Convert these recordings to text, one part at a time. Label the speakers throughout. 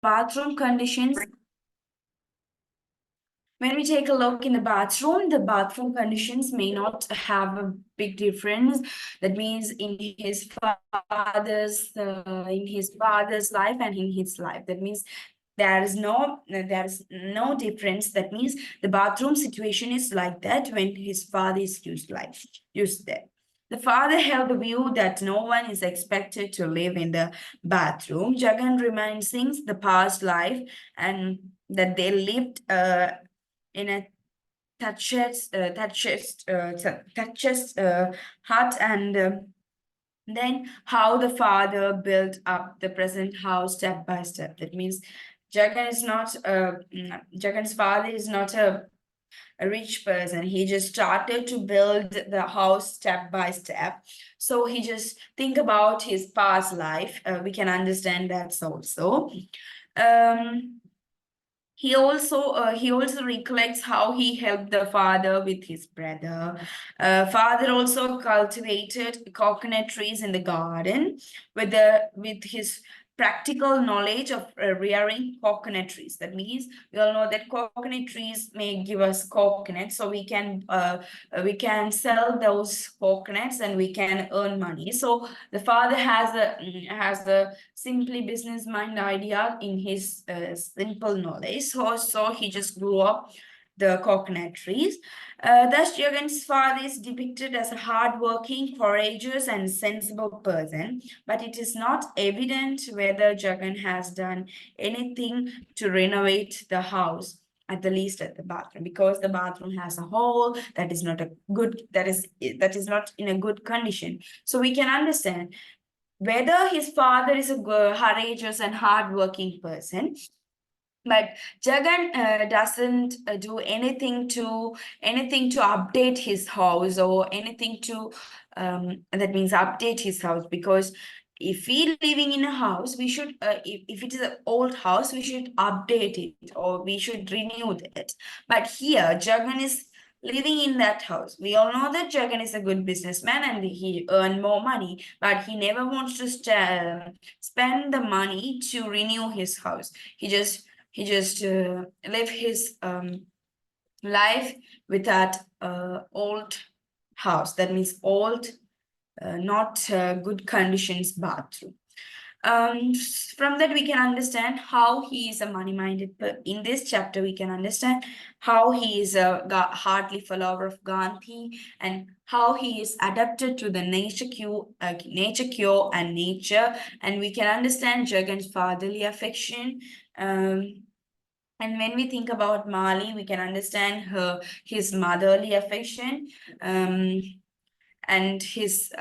Speaker 1: bathroom conditions, when we take a look in the bathroom conditions may not have a big difference. That means in his father's life and in his life. That means there is no difference. That means the bathroom situation is like that when his father is used there. The father held the view that no one is expected to live in the bathroom. Jagan reminiscing the past life and that they lived in a touches hut, and then how the father built up the present house step by step. That means Jagan's father is not a rich person. He just started to build the house step by step. So he just think about his past life. We can understand that also. Um, he also recollects how he helped the father with his brother. Father also cultivated coconut trees in the garden with his practical knowledge of rearing coconut trees. That means we all know that coconut trees may give us coconuts, so we can sell those coconuts and we can earn money. So the father has a simply business mind idea in his simple knowledge. So he just grew up the coconut trees. Thus, Jagan's father is depicted as a hardworking, courageous, and sensible person, but it is not evident whether Jagan has done anything to renovate the house, at the least at the bathroom, because the bathroom has a hole that is not in a good condition. So we can understand whether his father is a courageous and hardworking person, but Jagan doesn't do anything to update his house or anything to that means update his house, because if we living in a house, we should if it is an old house, we should update it or we should renew it. But here Jagan is living in that house. We all know that Jagan is a good businessman and he earned more money, but he never wants to spend the money to renew his house. He just live his life with that old house. That means old, not good conditions bathroom. From that we can understand how he is a money-minded. In this chapter, we can understand how he is a heartily follower of Gandhi and how he is adapted to the nature cure and nature. And we can understand Jagan's fatherly affection. And when we think about Mali, we can understand his motherly affection, and his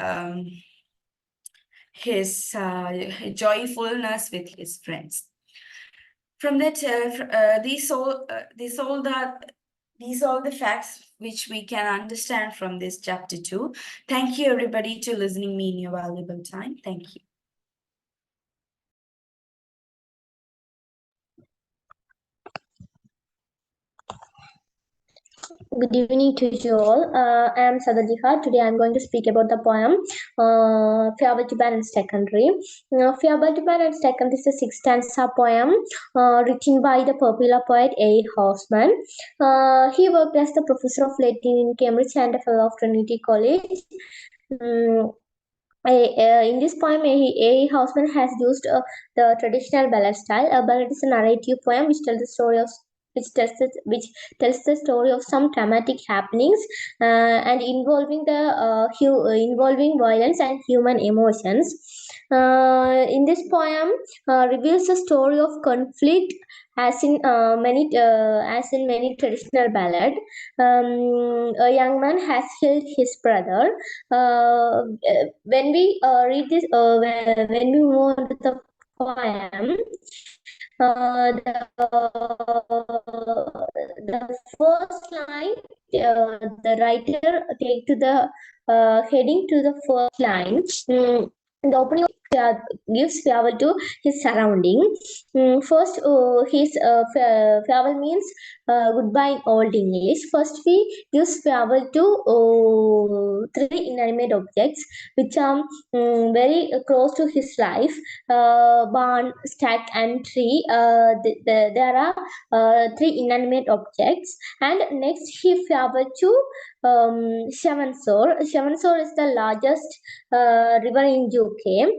Speaker 1: joyfulness with his friends. From that, these all the facts which we can understand from this chapter 2. Thank you everybody to listening me in your valuable time. Thank you.
Speaker 2: Good evening to you all. I am Sadajika. Today I am going to speak about the poem Farewell to Balanced Secondary. Farewell to Balanced Secondary is a six-stanza poem written by the popular poet A. Housman. He worked as the professor of Latin in Cambridge and a fellow of Trinity College. In this poem, A. Housman has used the traditional ballad style. A ballad is a narrative poem which tells the story of which tells the story of some dramatic happenings and involving involving violence and human emotions. In this poem, reveals a story of conflict, as in many traditional ballad. A young man has killed his brother. When we read this, when we move on to the poem, the first line, the writer take to the heading to the first line. The opening gives farewell to his surrounding. First, his farewell means goodbye in Old English. First, he gives farewell to three inanimate objects which are very close to his life: barn, stack, and tree. There are three inanimate objects. And next, he farewell to Shavansor. Shavansor is the largest river in UK.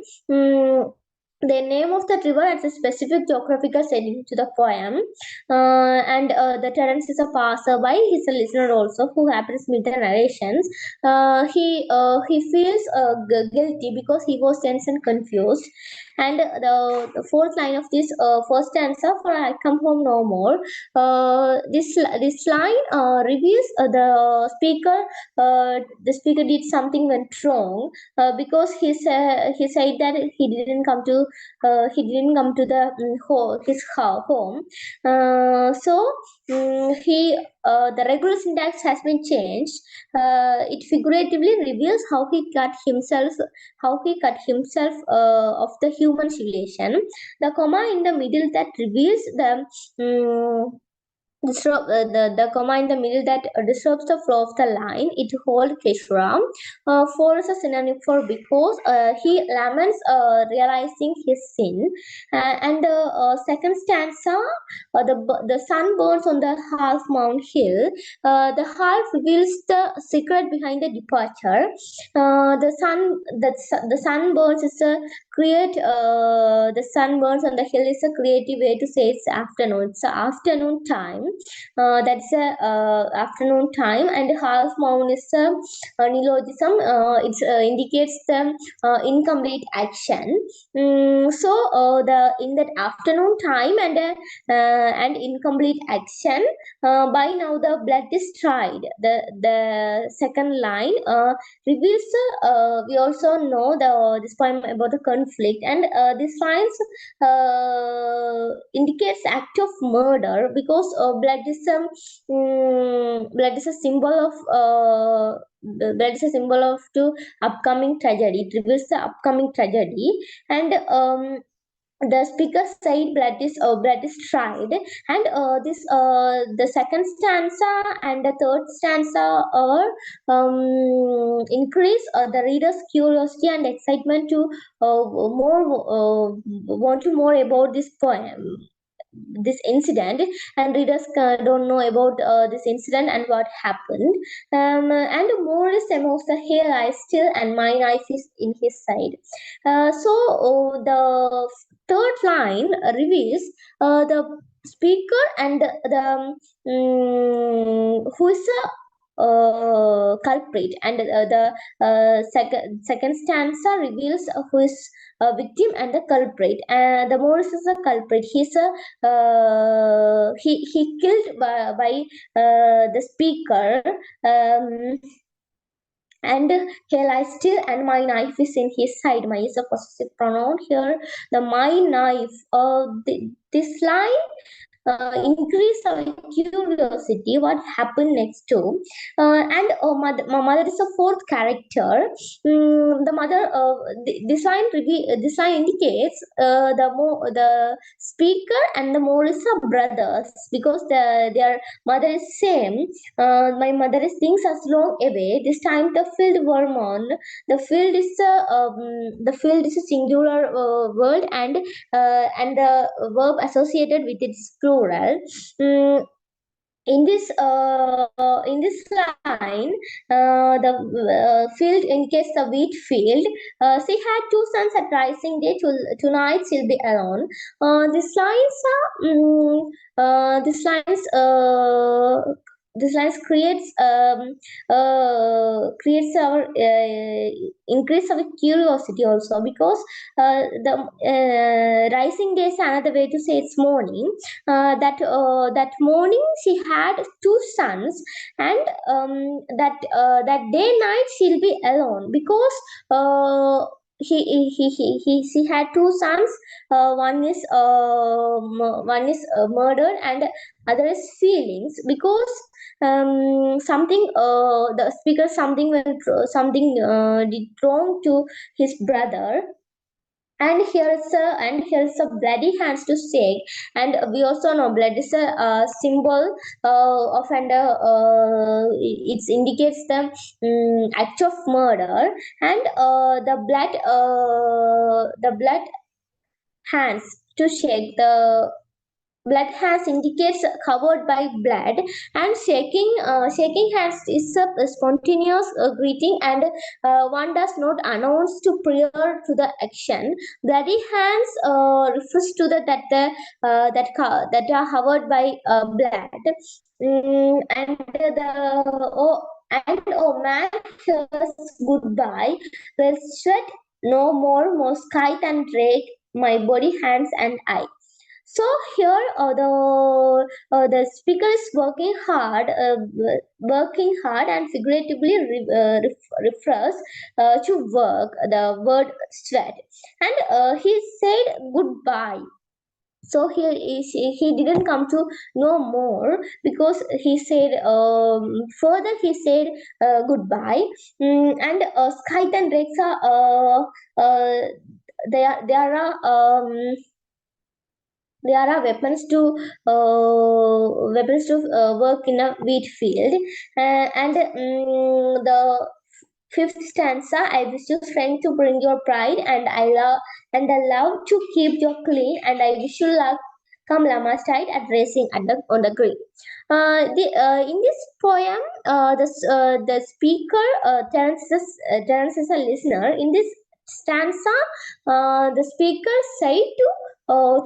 Speaker 2: The name of that river adds a specific geographical setting to the poem, and the Terence is a passerby. He's a listener also who happens with the narrations. He feels guilty because he was tense and confused. And the fourth line of this first stanza, "For I come home no more," this line reveals the speaker did something went wrong, because he said that he didn't come to the his home. He The regular syntax has been changed. It figuratively reveals how he cut himself of the human civilization. The comma in the middle that reveals the comma in the middle that disrupts the flow of the line. It holds Keshram. For is a synonym for because he laments realizing his sin. And the second stanza, the sun burns on the half mount hill. The half reveals the secret behind the departure. The sun burns is a the sun burns on the hill is a creative way to say it's afternoon. It's afternoon time. That's a afternoon time. And half moon is a neologism. It indicates the incomplete action. The in that afternoon time and incomplete action, by now the blood is tried. The second line reveals. We also know this poem about the conflict, and this lines indicates act of murder, because blood is a symbol of blood is a symbol of to upcoming tragedy. It reveals the upcoming tragedy. And the speaker said blood is tried. And this the second stanza and the third stanza are increase the reader's curiosity and excitement to more want to more about this poem, this incident. And readers don't know about this incident and what happened. And more is amongst the hair I still, and my knife is in his side. The third line reveals the speaker and who is a culprit. And second stanza reveals who is a victim and the culprit. The Morris is a culprit. He killed by the speaker. And he lies still, and my knife is in his side. My is a possessive pronoun here. The my knife. This line increase our curiosity what happened next to. And my mother is a fourth character. The mother this line indicates the speaker and the Morris are brothers, because their mother is same. My mother is things as long away. This time the field Vermont. The field is a singular word, and the verb associated with its plural. Mm, in this line, the field indicates the wheat field. She had two sons at rising day. Tonight she'll be alone. These lines are these lines this lines creates our increase our curiosity also, because the rising day is another way to say it's morning. That morning she had two sons, and that day night she'll be alone, because she had two sons. One is murdered, and other is feelings, because something the speaker something did wrong to his brother. and here's a bloody hands to shake, and we also know blood is a symbol of, and it indicates the act of murder, and the blood hands to shake. The blood hands indicates covered by blood, and shaking hands is a spontaneous greeting, and one does not announce to prior to the action. Bloody hands refers to that are covered by blood. And man hears goodbye. Will sweat no more, must kite and rake my body, hands, and eye. So here, the speaker is working hard, and figuratively refers to work. The word sweat, and he said goodbye. So here is he didn't come to know more, because he said further he said goodbye. And Skype and Rexa, there are weapons to work in a wheat field. And the fifth stanza: I wish you strength to bring your pride, and I love to keep you clean, and I wish you luck come Lama's tide at racing on the green. In this poem, the speaker turns as a listener. In this stanza, the speaker said to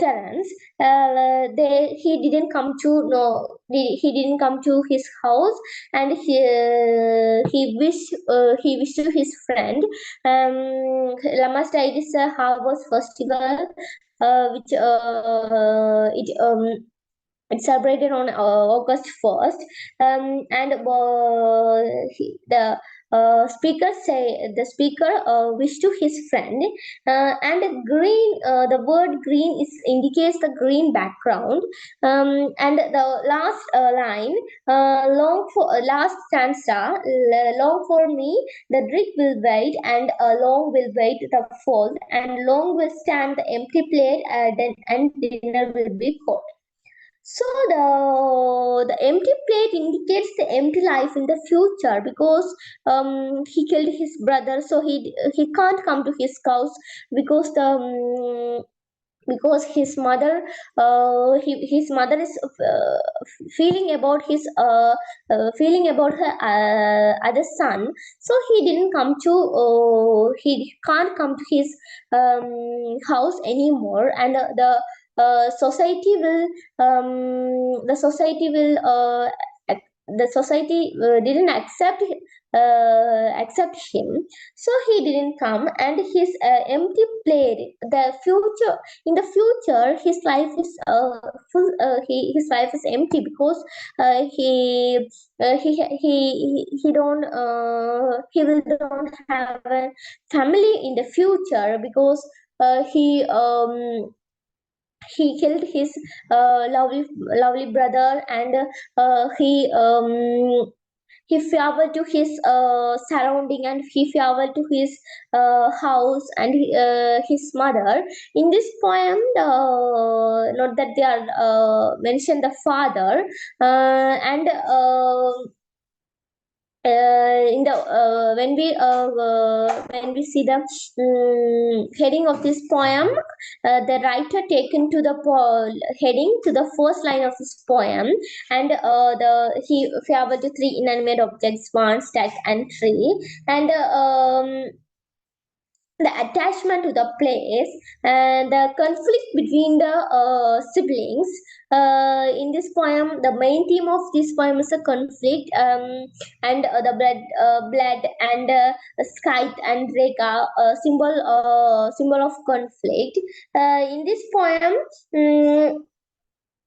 Speaker 2: Terence, he didn't come to know. He didn't come to his house, and he wished to his friend. Lama's Tide is a harvest festival, which it's celebrated on August 1st. And the speaker wished to his friend. And green, the word green indicates the green background. And the last line, last stanza, long for me the drink will wait, and long will wait the fold, and long will stand the empty plate, and dinner will be cold. So the empty plate indicates the empty life in the future, because he killed his brother, so he can't come to his house, because his mother, his mother is feeling about her other son, so he can't come to his house anymore. And society will the society will the society didn't accept him, so he didn't come. And his empty plate, the future in the future, his life is full. His life is empty, because he don't he will don't have a family in the future, because he killed his lovely brother, and he farewell to his surrounding, and he farewell to his house, and his mother. In this poem, not that they are mentioned the father, and in the when we see the heading of this poem, the writer taken to the heading to the first line of this poem, and he farewell to three inanimate objects, one stack and tree, and the attachment to the place, and the conflict between the siblings. In this poem, the main theme of this poem is a conflict, and the blood, and scythe and reka, symbol of conflict. In this poem,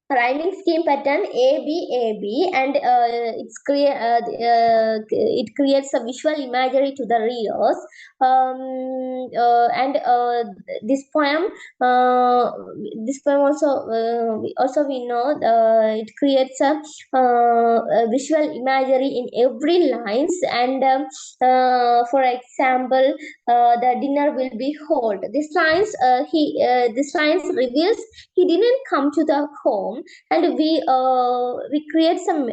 Speaker 2: rhyming scheme pattern A B, and it creates a visual imagery to the readers. And this poem this poem also we know it creates a visual imagery in every lines, and for example, the dinner will be hold. This lines reveals he didn't come to the home, and we create some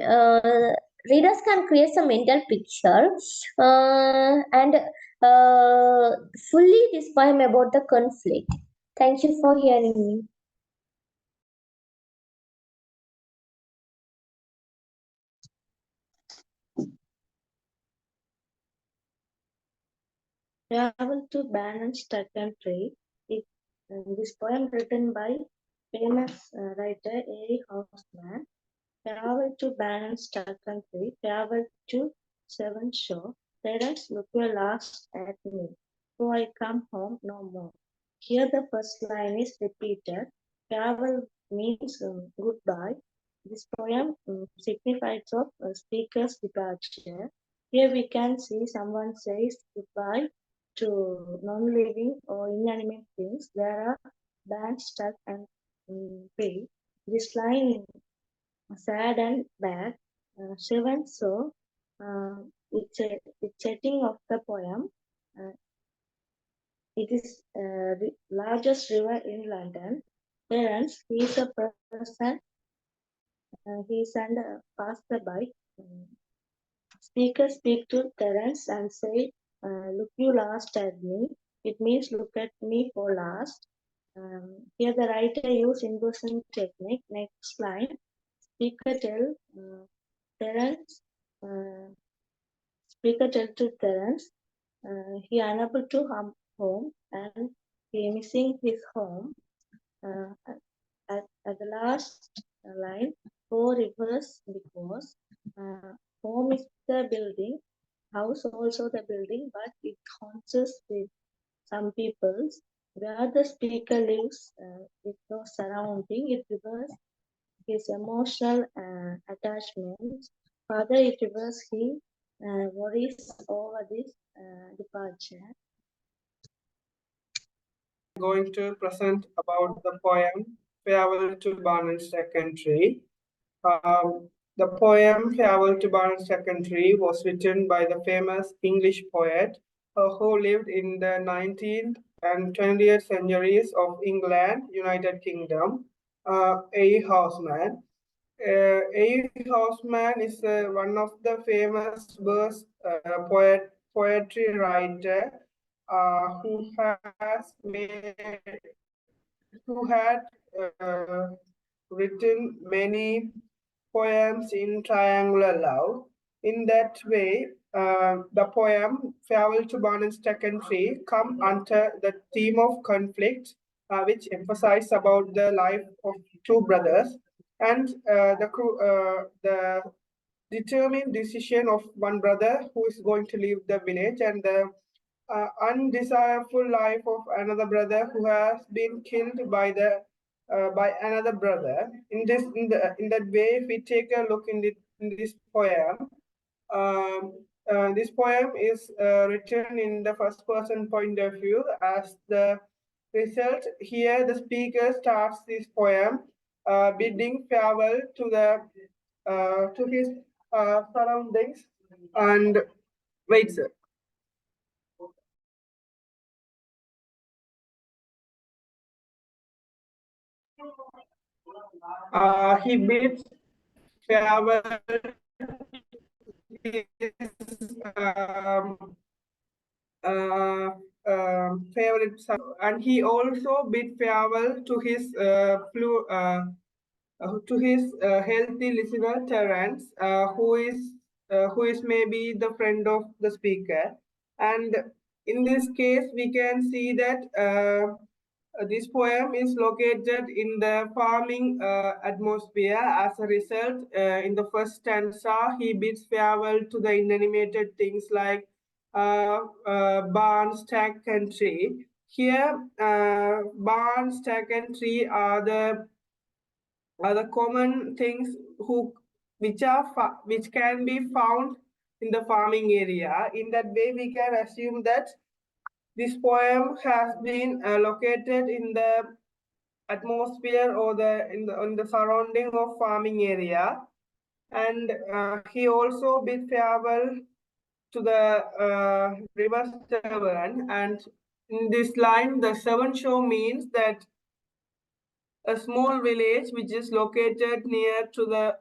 Speaker 2: readers can create some mental picture, and fully this poem about the conflict. Thank you for hearing me.
Speaker 3: Travel to Bannon's Country. This poem written by famous writer A. Hoffman. Travel to Bannon's Country. Travel to Seven Shore. Parents look your last at me. So I come home no more. Here the first line is repeated. Travel means goodbye. This poem signifies of a speaker's departure. Here we can see someone says goodbye to non-living or inanimate things. There are bands stuck and free. This line sad and bad. Seven so it's setting of the poem. Uh, it is the largest river in London. Parents, he is a person. He is and passerby. Speakers speak to Terence and say, "Look you last at me." It means look at me for last. Here the writer used inversion technique. Next line, speaker tell Terence. Speaker tell to Terence, he unable to come home and he missing his home. Uh, at the last line, four rivers because home is the building, house also the building, but it consists with some peoples. Where the speaker lives with no surrounding, it reverses his emotional attachments. Further, it reverses he worries over this departure.
Speaker 4: Going to present about the poem Farewell to Barnard Secondary. The poem Farewell to Barnard Secondary was written by the famous English poet who lived in the 19th and 20th centuries of England, United Kingdom, A. Housman. A. Housman is one of the famous verse poetry writer who has made who had uh, written many poems in triangular love. In that way, the poem Farewell to Barnard's Secondary come under the theme of conflict, which emphasize about the life of two brothers and the determined decision of one brother who is going to leave the village and the undesirable life of another brother who has been killed by another brother. In that way, if we take a look in this poem, um, this poem is written in the first person point of view. As the result, here the speaker starts this poem bidding farewell to his surroundings and wait, sir. He bids farewell to his favorite son, and he also bid farewell to his healthy listener Terence, who is maybe the friend of the speaker. And in this case, we can see that this poem is located in the farming atmosphere. As a result, in the first stanza, he bids farewell to the inanimated things like barn, stack, and tree. Here, barn, stack, and tree are the are the common things which can be found in the farming area. In that way, we can assume that this poem has been located in the atmosphere or in the surrounding of farming area, and he also bid farewell to the river Severn. And in this line, the Severn shore means that a small village which is located near to the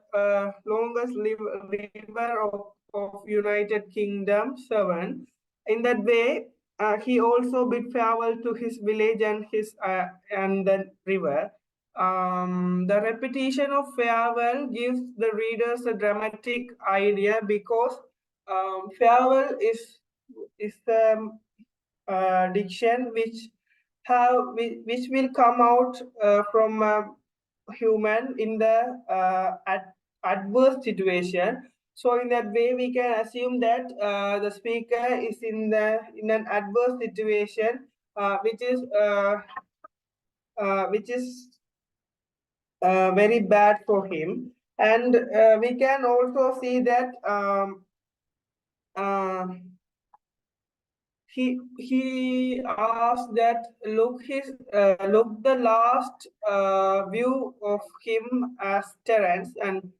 Speaker 4: longest river of United Kingdom, Severn. In that way, he also bid farewell to his village and the river. The repetition of farewell gives the readers a dramatic idea because farewell is diction which will come out from a human in the adverse situation. So in that way, we can assume that the speaker is in an adverse situation, which is very bad for him. And we can also see that uh, he asked that look the last view of him as Terence, and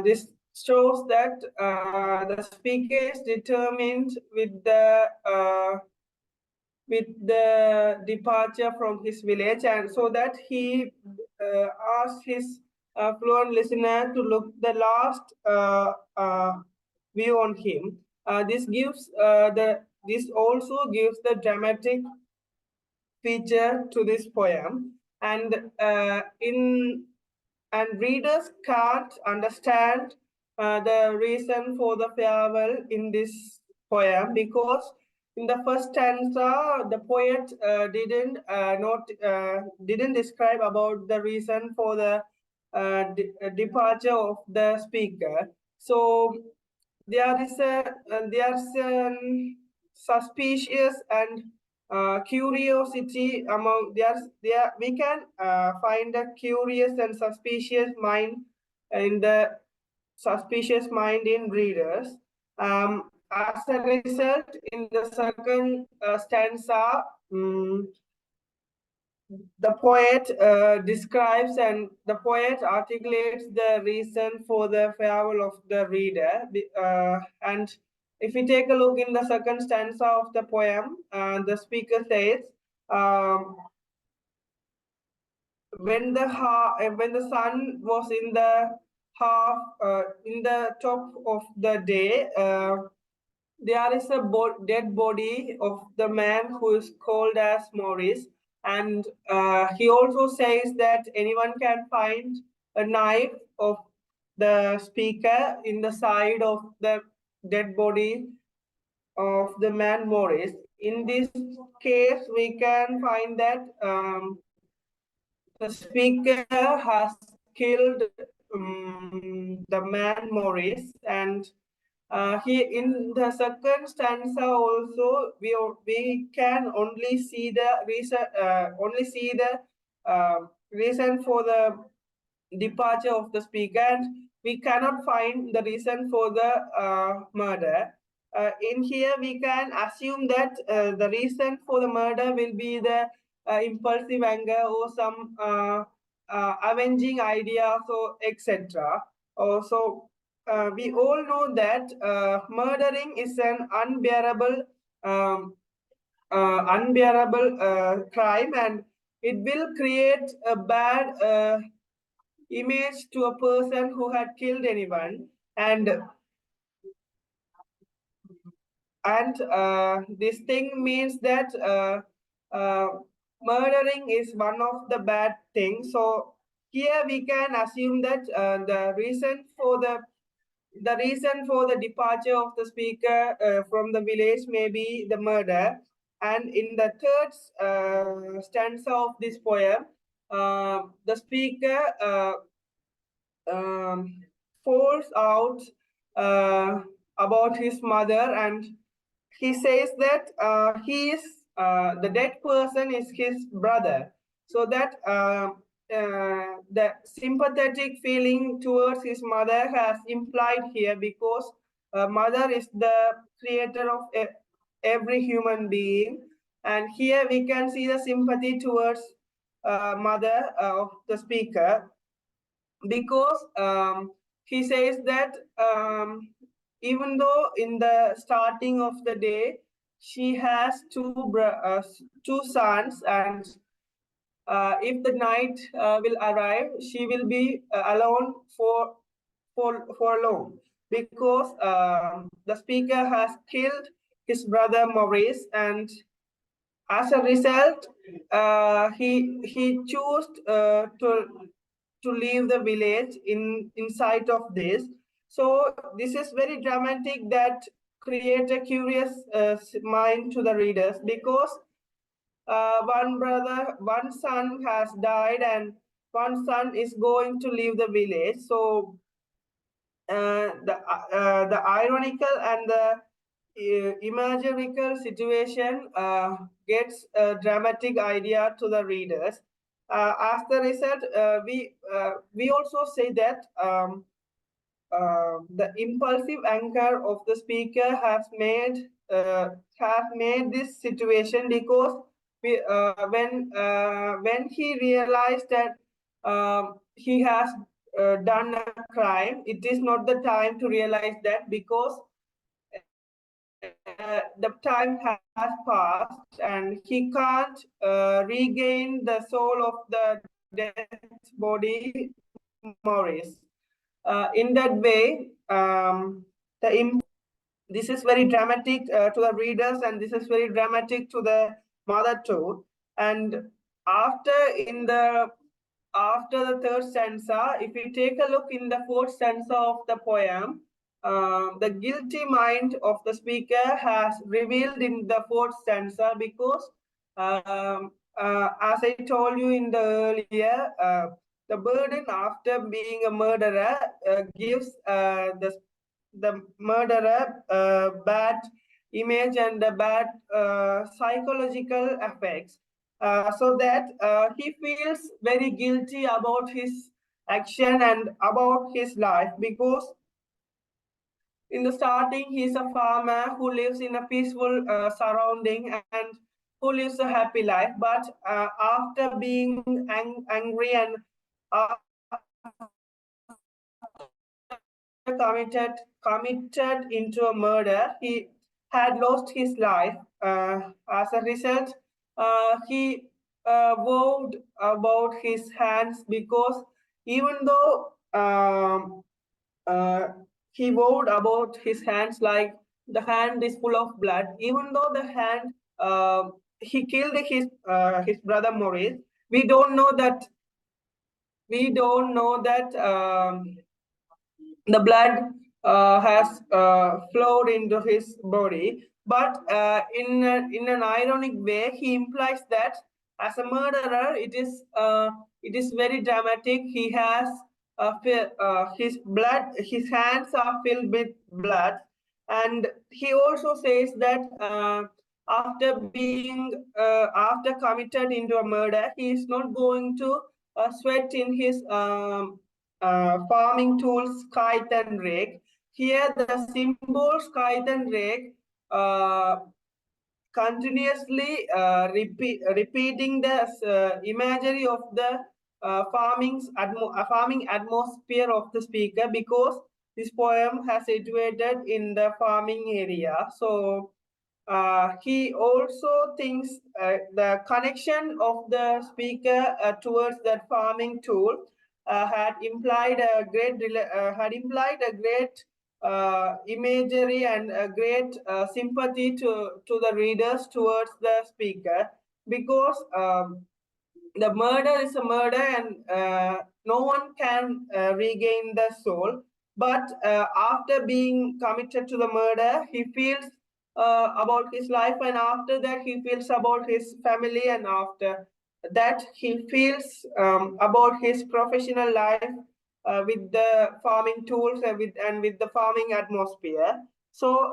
Speaker 4: this shows that the speaker is determined with the departure from his village, and so that he asked his fluent listener to look the last view on him. This also gives the dramatic feature to this poem, and readers can't understand the reason for the farewell in this poem, because in the first stanza the poet didn't describe about the reason for the departure of the speaker. So there's suspicious and curiosity among there we can find a curious and suspicious mind in readers. As a result, in the second stanza, the poet describes and the poet articulates the reason for the farewell of the reader. And if we take a look in the second stanza of the poem, the speaker says, when the sun was in the top of the day, there is a dead body of the man who is called as Morris, and he also says that anyone can find a knife of the speaker in the side of the dead body of the man Morris. In this case, we can find that the speaker has killed the man Morris, and he in the second stanza also we can only see the reason for the departure of the speaker, and we cannot find the reason for the murder. In here, we can assume that the reason for the murder will be the impulsive anger or some avenging idea, so etc. Also, we all know that murdering is an unbearable crime, and it will create a bad image to a person who had killed anyone, and this thing means that uh, murdering is one of the bad things. So here we can assume that the reason for the departure of the speaker from the village may be the murder. And in the third stanza of this poem, the speaker um, falls out about his mother, and he says that the dead person is his brother. So that the sympathetic feeling towards his mother has implied here because mother is the creator of every human being, and here we can see the sympathy towards mother of the speaker, because he says that even though in the starting of the day she has two sons, and if the night will arrive, she will be alone for long, because the speaker has killed his brother Maurice, and as a result, he chose to leave the village in sight of this. So this is very dramatic, that create a curious mind to the readers, because one son has died, and one son is going to leave the village. So the ironical and the imaginary situation gets a dramatic idea to the readers. As the result, we also say that the impulsive anger of the speaker has made this situation, because when he realized that he has done a crime, it is not the time to realize that, because the time has passed and he can't regain the soul of the dead body, Maurice. In that way, this is very dramatic to the readers, and this is very dramatic to the mother too. And after the third stanza, if we take a look in the fourth stanza of the poem, the guilty mind of the speaker has revealed in the fourth stanza, because as I told you in the earlier, the burden after being a murderer gives the murderer bad image and the bad psychological effects, so that he feels very guilty about his action and about his life, because in the starting he's a farmer who lives in a peaceful surrounding and who lives a happy life, but after being angry and committed into a murder, he had lost his life. As a result, he vowed about his hands, because even though he vowed about his hands, like the hand is full of blood, even though the hand he killed his brother Maurice, we don't know that the blood has flowed into his body, but in an ironic way, he implies that as a murderer, it is very dramatic. He has his hands are filled with blood, and he also says that after committed into a murder, he is not going to sweat in his farming tools, scythe and rake. Here, the symbol scythe and rake continuously repeating the imagery of the farming atmosphere of the speaker, because this poem has situated in the farming area. So he also thinks the connection of the speaker towards that farming tool had implied a great imagery and a great sympathy to the readers towards the speaker, because the murder is a murder, and no one can regain the soul. But after being committed to the murder, he feels about his life, and after that he feels about his family, and after that he feels about his professional life with the farming tools and with the farming atmosphere. So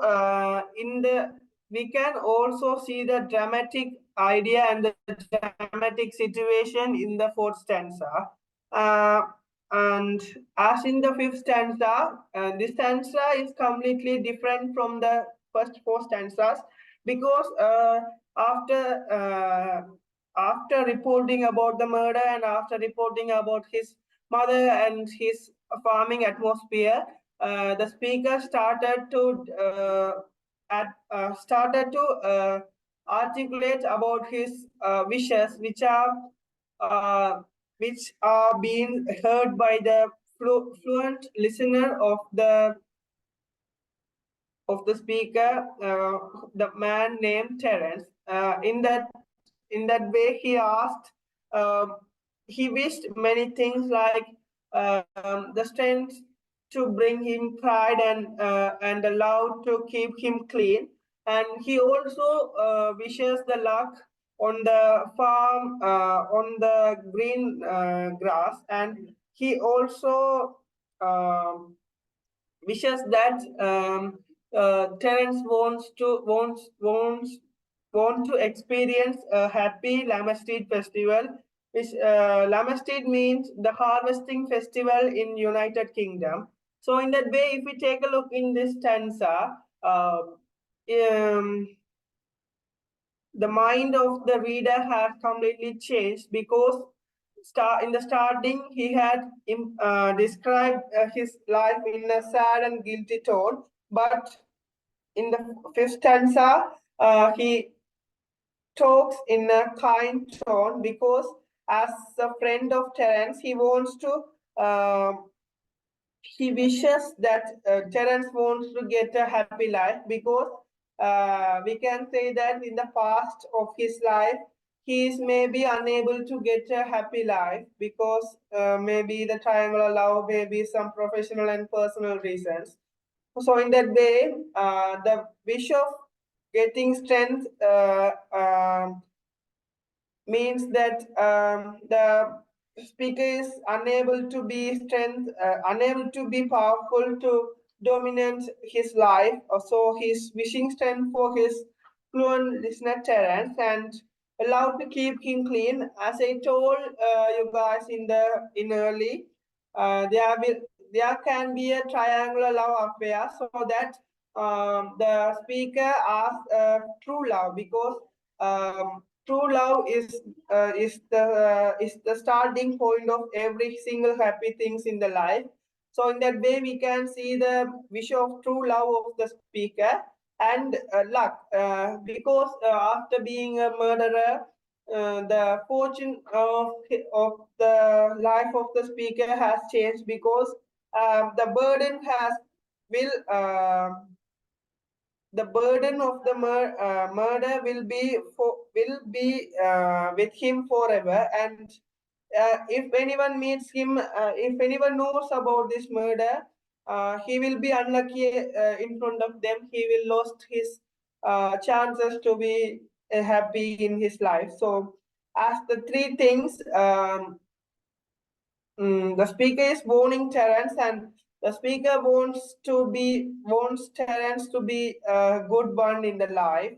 Speaker 4: we can also see the dramatic idea and the dramatic situation in the fourth stanza. And as in the fifth stanza, this stanza is completely different from the first four stanzas because after reporting about the murder and after reporting about his mother and his farming atmosphere, the speaker started to articulate about his wishes, uh, which are being heard by the fluent listener of the speaker, the man named Terence. In that way, he asked, um, he wished many things like the strength to bring him pride and the love to keep him clean. And he also wishes the luck on the farm, on the green grass, and he also wishes that Terence want to experience a happy Lamastid festival, which Lamastid means the harvesting festival in United Kingdom. So in that way, if we take a look in this stanza, um, the mind of the reader has completely changed because in the starting he had described his life in a sad and guilty tone, but in the fifth stanza he talks in a kind tone because as a friend of Terence he wants to he wishes that Terence wants to get a happy life because we can say that in the past of his life, he is maybe unable to get a happy life because maybe the triangular love, maybe some professional and personal reasons. So in that way, the wish of getting strength means that the speaker is unable to be powerful to dominate his life. So he's wishing strength for his fluent listener Terence and allowed to keep him clean. As I told you guys in early, there can be a triangular love affair, so that the speaker asks true love because true love is the starting point of every single happy things in the life. So in that way, we can see the wish of true love of the speaker and luck, because after being a murderer, the fortune of the life of the speaker has changed because the burden has will the burden of the murder will be with him forever. And if anyone meets him, if anyone knows about this murder, he will be unlucky in front of them. He will lost his chances to be happy in his life. So as the three things, the speaker is warning Terence, and the speaker wants Terence to be a good one in the life.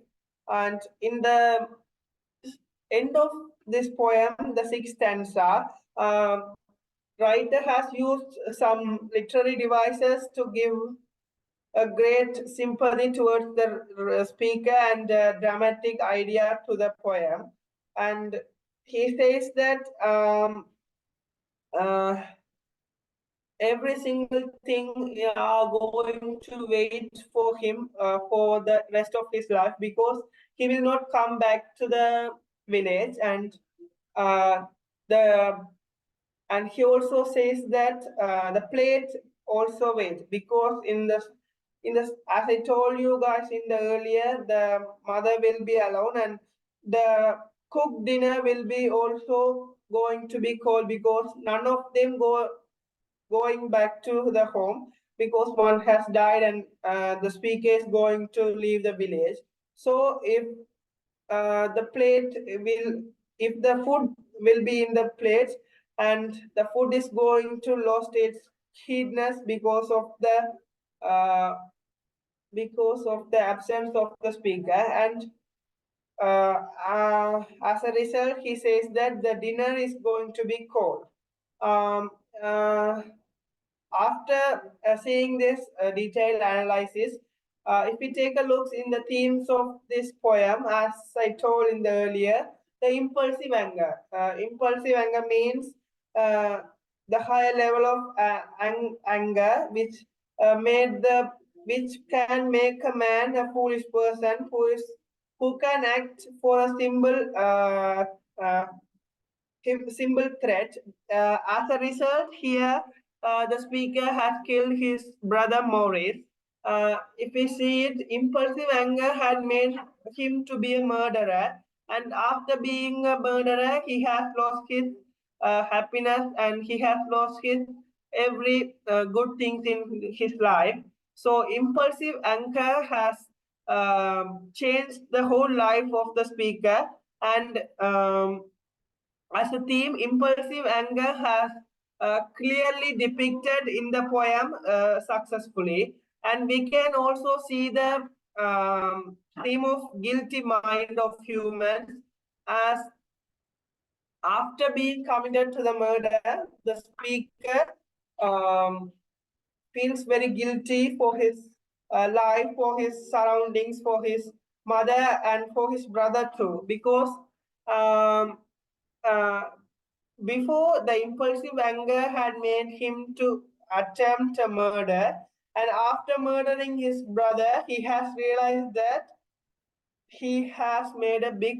Speaker 4: And in the end of this poem, the sixth stanza, writer has used some literary devices to give a great sympathy towards the speaker and dramatic idea to the poem. And he says that uh, every single thing are going to wait for him for the rest of his life because he will not come back to the village. And uh, the and he also says that the plate also waits because in the as I told you guys in the earlier, the mother will be alone and the cooked dinner will be also going to be cold because none of them going back to the home because one has died and the speaker is going to leave the village. So if the plate will, if the food will be in the plate and the food is going to lost its heatness uh, because of the absence of the speaker. And as a result, he says that the dinner is going to be cold. Um, uh, After seeing this detailed analysis, if we take a look in the themes of this poem, as I told in the earlier, the impulsive anger. Impulsive anger means uh, the higher level of anger, which can make a man a foolish person who can act for a uh, simple threat. As a result, here the speaker has killed his brother Maurice. If we see it, impulsive anger had made him to be a murderer, and after being a murderer, he has lost his happiness and he has lost his every good things in his life. So, impulsive anger has changed the whole life of the speaker, and as a theme, impulsive anger has clearly depicted in the poem successfully, and we can also see the theme of guilty mind of humans as after being committed to the murder, the speaker um, feels very guilty for his life, for his surroundings, for his mother, and for his brother too, because um, uh, before, the impulsive anger had made him to attempt a murder, and after murdering his brother, he has realized that he has made a big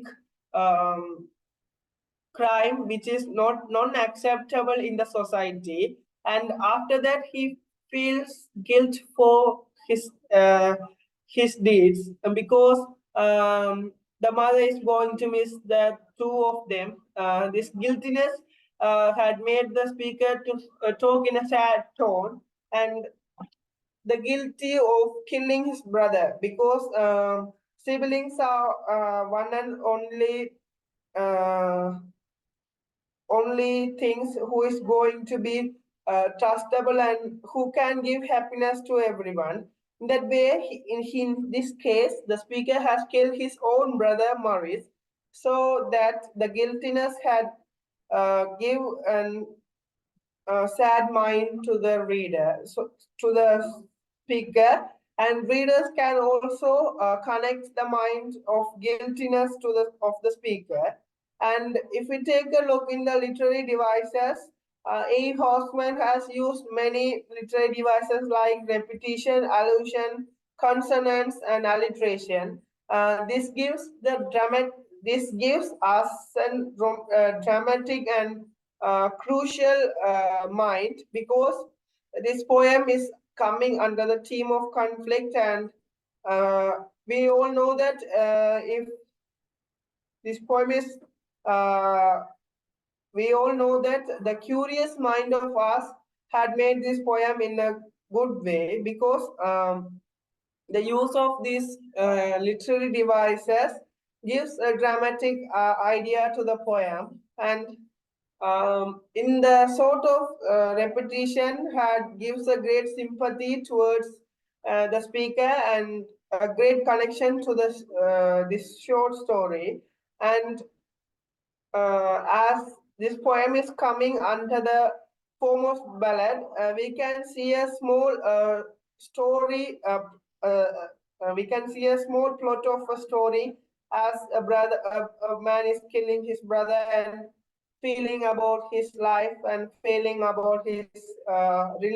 Speaker 4: um, crime which is not non-acceptable in the society, and after that he feels guilt for his deeds, and because the mother is going to miss the two of them. This guiltiness had made the speaker to talk in a sad tone, and the guilty of killing his brother, because siblings are one and only things who is going to be trustable and who can give happiness to everyone. In that way, in this case, the speaker has killed his own brother Maurice, so that the guiltiness had give an sad mind to the reader, so to the speaker, and readers can also connect the mind of guiltiness to the of the speaker. And if we take a look in the literary devices, A. Hoffman has used many literary devices like repetition, allusion, consonance, and alliteration. This gives us a dramatic and crucial mind, because this poem is coming under the theme of conflict, and uh, we all know that if this poem is uh, we all know that the curious mind of us had made this poem in a good way, because the use of these literary devices gives a dramatic idea to the poem, and in the sort of repetition had gives a great sympathy towards the speaker and a great connection to this short story. And as this poem is coming under the form of ballad, we can see a small story. We can see a small plot of a story as a man is killing his brother and feeling about his life and feeling about his